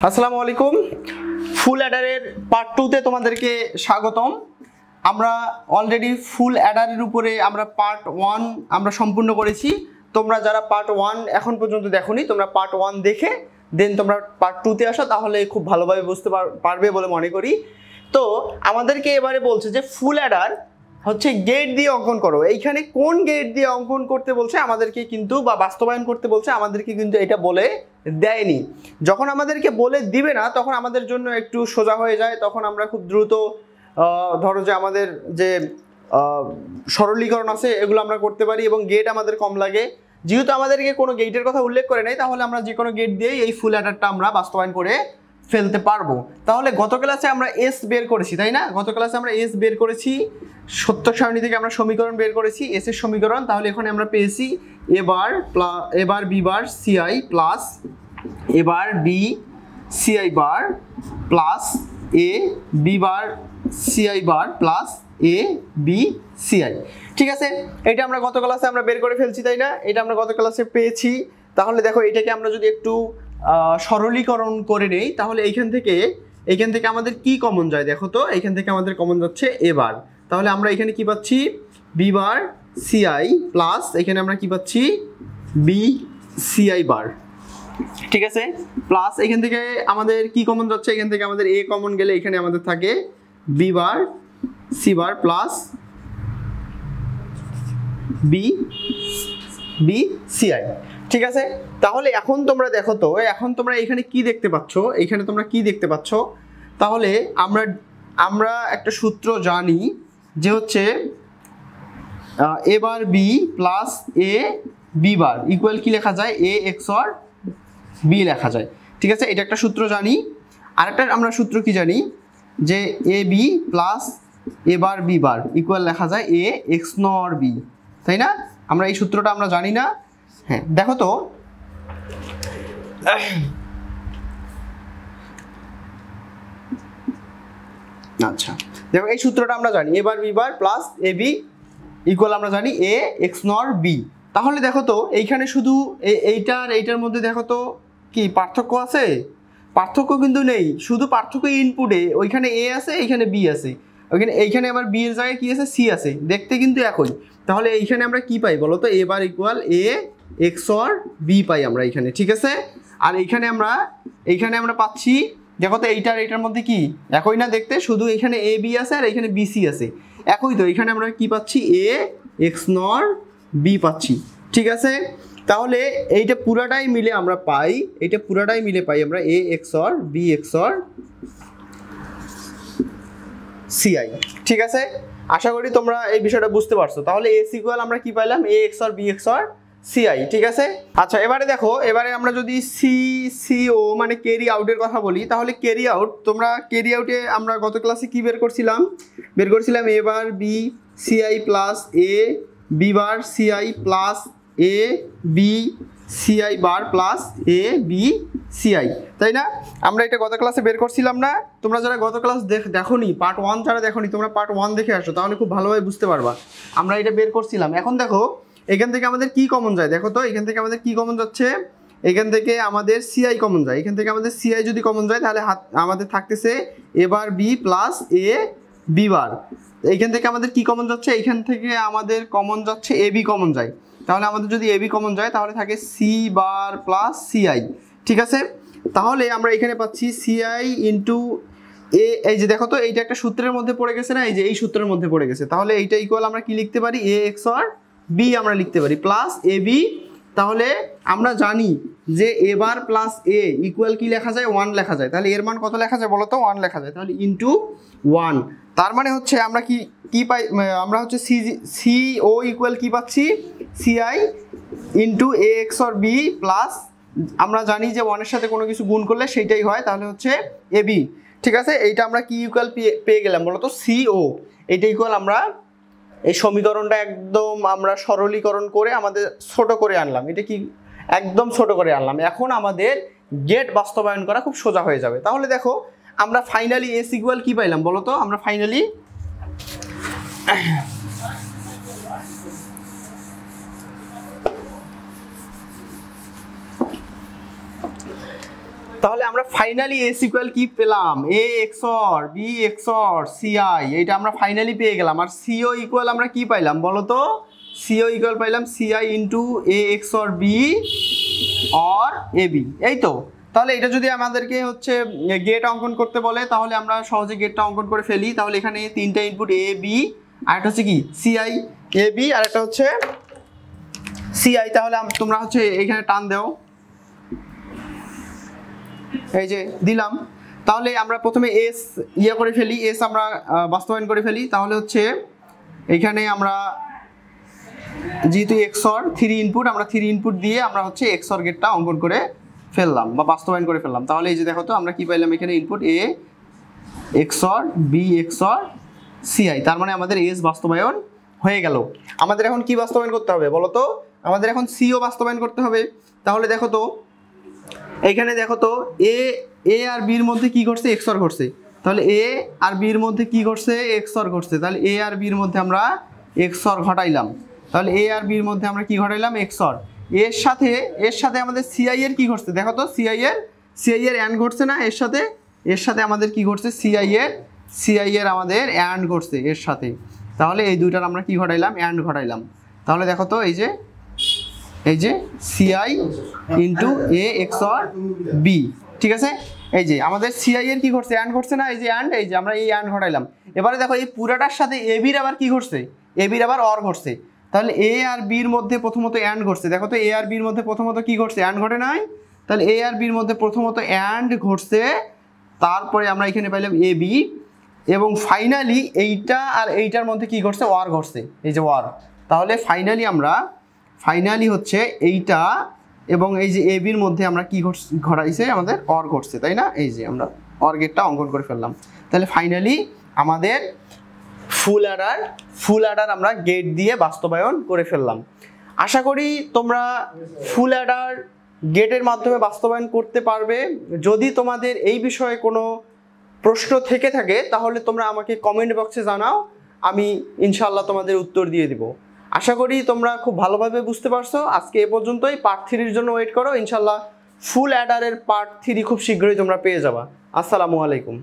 আসসালামু আলাইকুম। ফুল অ্যাডারের পার্ট 2 তে তোমাদেরকে স্বাগতম। আমরা অলরেডি ফুল অ্যাডারের উপরে আমরা পার্ট 1 আমরা সম্পূর্ণ করেছি। তোমরা যারা পার্ট 1 এখন পর্যন্ত দেখোনি, তোমরা পার্ট 1 দেখে দেন তোমরা পার্ট 2 তে আসো, তাহলে খুব ভালোভাবে বুঝতে পারবে বলে মনে করি। তো আমাদেরকে এবারে বলছে যে ফুল অ্যাডার হচ্ছে গেট দিয়ে অঙ্কন করো। এইখানে কোন গেট দিয়ে অঙ্কন করতে বলছে আমাদেরকে কিন্তু, বা বাস্তবায়ন করতে বলছে আমাদেরকে কিন্তু এটা বলে দেয়নি। যখন আমাদেরকে বলে দিবে না তখন আমাদের জন্য একটু সোজা হয়ে যায়, তখন আমরা খুব দ্রুত ধরো যে আমাদের যে সরলীকরণ আছে এগুলো আমরা করতে পারি এবং গেট আমাদের কম লাগে। যেহেতু আমাদেরকে কোনো গেটের কথা উল্লেখ করে নাই, তাহলে আমরা যে কোনো গেট দিয়েই এই ফুল অ্যাডারটা আমরা বাস্তবায়ন করে ফেলতে পারবো। তাহলে গত ক্লাসে আমরা এস বের করেছি, তাই না? গত ক্লাসে আমরা এস বের করেছি, সত্য সারণী থেকে আমরা সমীকরণ বের করেছি এস এর সমীকরণ। তাহলে এখানে আমরা পেয়েছি এবার বি বার সিআই প্লাস এবার B CI bar plus A B bar CI bar plus A B CI. ঠিক আছে, এটা আমরা গত ক্লাসে আমরা বের করে ফেলছি, তাই না? এটা আমরা গত ক্লাসে পেয়েছি। তাহলে দেখো এটাকে আমরা যদি একটু সরলীকরণ করে নেই, তাহলে এইখান থেকে আমাদের কি কমন যায় দেখো তো। এইখান থেকে আমাদের কমন যাচ্ছে এবার। তাহলে আমরা এখানে কি পাচ্ছি? বি বার সিআই প্লাস এখানে আমরা কি পাচ্ছি? বি সিআই বার। ঠিক আছে, প্লাস এখান থেকে আমাদের কি কমন যাচ্ছে? এখান থেকে আমাদের এ কমন গেলে এখানে আমাদের থাকে B bar C bar plus B CI. ঠিক আছে, তাহলে এখন তোমরা দেখো তো, এখন তোমরা এখানে কি দেখতে পাচ্ছ? এখানে তোমরা কি দেখতে পাচ্ছ? তাহলে আমরা একটা সূত্র জানি যে হচ্ছে এ বার B plus A B bar equal কি লেখা যায়? এ এক্স অর বি লেখা যায়। ঠিক আছে, এটা একটা সূত্র জানি। আরেকটা আমরা সূত্র কি জানি? যে A B plus A bar B bar equal লেখা যায় এ এক্স নর বি, তাই না? আমরা এই সূত্রটা আমরা জানি না। হ্যাঁ, দেখো তো আচ্ছা, দেখো এই সূত্রটা আমরা জানি এ বার B bar plus A B equal আমরা জানি এ এক্স নর বি। তাহলে দেখো তো এইখানে শুধু এইটার মধ্যে দেখো তো কি পার্থক্য আছে? পার্থক্য কিন্তু নেই, শুধু পার্থক্য ইনপুটে। ওইখানে এ আছে, এইখানে বি আছে, এইখানে আবার বি এর জায়গায় কি আছে? সি আছে, দেখতে কিন্তু একই। তাহলে এইখানে আমরা কি পাই বলো তো? A bar equal A X or B পাই আমরা এইখানে। ঠিক আছে, আর এইখানে আমরা পাচ্ছি দেখো তো এইটার মধ্যে কি একই না দেখতে? শুধু এখানে এ বি আছে আর এখানে বি সি আছে, একই তো। এখানে আমরা কি পাচ্ছি? এ এক্স নর বি পাচ্ছি। ঠিক আছে, তাহলে এইটা পুরাটাই মিলে আমরা পাই, আমরা A X or B X or CI. ঠিক আছে, আশা করি তোমরা এই বিষয়টা বুঝতে পারছো। তাহলে এস ইকুয়াল আমরা কি পাইলাম? A X or B X or CI. ঠিক আছে, আচ্ছা এবারে দেখো, এবারে আমরা যদি সিও মানে ক্যারি আউটের কথা বলি, তাহলে ক্যারি আউটে আমরা গত ক্লাসে কি বের করছিলাম? এ বার B CI plus A B bar CI plus A B CI bar plus A B CI, তাই না? আমরা এটা গত ক্লাসে বের করছিলাম না? তোমরা যারা গত ক্লাস দেখোনি, পার্ট 1 যারা দেখোনি, তোমরা পার্ট 1 দেখে আসো, তাহলে খুব ভালোভাবে বুঝতে পারবা। আমরা এটা বের করছিলাম। এখন দেখো এখান থেকে আমাদের কি কমন যায় দেখো তো। এখান থেকে আমাদের কি কমন যাচ্ছে? এখান থেকে আমাদের সিআই কমন যায়। এখান থেকে আমাদের সিআই যদি কমন যায়, তাহলে আমাদের থাকতেছে এবার বি প্লাস এ বি বার। এইখান থেকে আমাদের কি কমন যাচ্ছে? এইখান থেকে আমাদের কমন যাচ্ছে এ বি কমন যায়। তাহলে আমাদের যদি এ বি কমন যায়, তাহলে থাকে সি বার প্লাস সিআই। ঠিক আছে, তাহলে আমরা এখানে পাচ্ছি সিআই ইন্টু এ। এই যে দেখো তো, এইটা একটা সূত্রের মধ্যে পড়ে গেছে না? এই যে এই সূত্রের মধ্যে পড়ে গেছে। তাহলে এইটা ইকুয়াল আমরা কি লিখতে পারি? এ এক্স অর বি আমরা লিখতে পারি প্লাস এ বি। তাহলে আমরা জানি যে এ বার প্লাস এ ইকুয়াল কি লেখা যায়? 1 লেখা যায়। তাহলে এর মান কত লেখা যায় বলো তো? 1 লেখা যায়। তাহলে ইন্টু 1, তার মানে হচ্ছে আমরা কি পাই? আমরা হচ্ছে সিও ইকুয়াল কি পাচ্ছি? CI into A X or B plus, আমরা জানি যে 1 এর সাথে কোনো কিছু গুণ করলে সেইটাই হয়, তাহলে হচ্ছে এ বি। ঠিক আছে, এইটা আমরা কি ইকুয়াল পেয়ে গেলাম বলো তো? সিও। এইটা ইকুয়াল আমরা এই সমীকরণটা একদম আমরা সরলীকরণ করে আমাদের ছোট করে আনলাম। এটা কি একদম ছোট করে আনলাম। এখন আমাদের গেট বাস্তবায়ন করা খুব সোজা হয়ে যাবে। তাহলে দেখো আমরা ফাইনালি এস ইকুয়াল কি পাইলাম বলো তো? আমরা ফাইনালি তাহলে আমরা ফাইনালি এস ইকুয়াল কি পেলাম, এ এক্সর বি এক্সর সিআই, এইটা আমরা ফাইনালি পেয়ে গেলাম। আর সিও ইকুয়াল আমরা কি পাইলাম বলো তো, সিও ইকুয়াল পাইলাম CI into A XOR B or A B, এই তো। তাহলে এটা যদি আমাদেরকে হচ্ছে গেট অঙ্কন করতে বলে তাহলে আমরা সহজে গেটটা অঙ্কন করে ফেলি। তাহলে এখানে তিনটা ইনপুট এ বি, আর একটা হচ্ছে কি সিআই, এ বি আর একটা হচ্ছে সিআই। তাহলে তোমরা হচ্ছে এইখানে টান দাও, এই যে দিলাম। তাহলে আমরা প্রথমে এস ইয়ে করে ফেলি, এস আমরা বাস্তবায়ন করে ফেলি। তাহলে হচ্ছে এইখানে আমরা যেহেতু এক্সর 3 ইনপুট, আমরা 3 ইনপুট দিয়ে আমরা হচ্ছে এক্সর গেটটা অঙ্কন করে ফেললাম বা বাস্তবায়ন করে ফেললাম। তাহলে এই যে দেখো তো আমরা কি পাইলাম এখানে ইনপুট এ এক্সর বি এক্সর সিআই, তার মানে আমাদের এস বাস্তবায়ন হয়ে গেল। আমাদের এখন কি বাস্তবায়ন করতে হবে বলো তো, আমাদের এখন সিও বাস্তবায়ন করতে হবে। তাহলে দেখো তো এইখানে দেখো তো এ আর বির মধ্যে কি ঘটছে, এক্সর ঘটছে। তাহলে এ আর বির মধ্যে কি ঘটছে, এক্সর ঘটছে। তাহলে এ আর বির মধ্যে আমরা এক্সর ঘটাইলাম। তাহলে এ আর বির মধ্যে আমরা কি ঘটাইলাম, এক্সর। এর সাথে আমাদের সিআই এর কি ঘটছে দেখো তো, সিআই এর অ্যান্ড ঘটছে না এর সাথে আমাদের কি ঘটছে, সিআই এর আমাদের অ্যান্ড ঘটছে এর সাথে। তাহলে এই দুইটার আমরা কি ঘটাইলাম, অ্যান্ড ঘটাইলাম। তাহলে দেখো তো এই যে CI into A XOR B, ঠিক আছে। এই যে আমাদের সিআই এর কি ঘটছে, অ্যান্ড ঘটছে না, এই যে অ্যান্ড, এই যে আমরা এই অ্যান্ড ঘটাইলাম। এবারে দেখো এই পুরাটার সাথে এ বির আবার কি ঘটছে, এ বির আবার অর ঘটছে। তাহলে এ আর বির মধ্যে প্রথমত অ্যান্ড ঘটছে, দেখো তো এ আর বির মধ্যে প্রথমত কি ঘটছে, অ্যান্ড ঘটে নাই। তাহলে এ আর বির মধ্যে প্রথমত অ্যান্ড ঘটছে, তারপরে আমরা এখানে পাইলাম এ বি, এবং ফাইনালি এইটা আর এইটার মধ্যে কি ঘটছে, ওয়ার ঘটছে, এই যে ওয়ার। তাহলে ফাইনালি হচ্ছে এইটা এবং এই যে এ বির মধ্যে আমরা কি ঘটাইছে, আমাদের অর ঘটছে, তাই না। এই যে আমরা অর গেটটা অঙ্কন করে ফেললাম। তাহলে ফাইনালি আমাদের ফুল অ্যাডার আমরা গেট দিয়ে বাস্তবায়ন করে ফেললাম। আশা করি তোমরা ফুল অ্যাডার গেটের মাধ্যমে বাস্তবায়ন করতে পারবে। যদি তোমাদের এই বিষয়ে কোনো প্রশ্ন থেকে থাকে তাহলে তোমরা আমাকে কমেন্ট বক্সে জানাও, আমি ইনশাআল্লাহ তোমাদের উত্তর দিয়ে দিব। আশা করি তোমরা খুব ভালোভাবে বুঝতে পারছো। আজকে এ পর্যন্তই। পার্ট 3 জন্য ওয়েট করো, ইনশাআল্লাহ ফুল অ্যাডারের পার্ট 3 খুব শীঘ্রই তোমরা পেয়ে যাবা। আসসালামু আলাইকুম।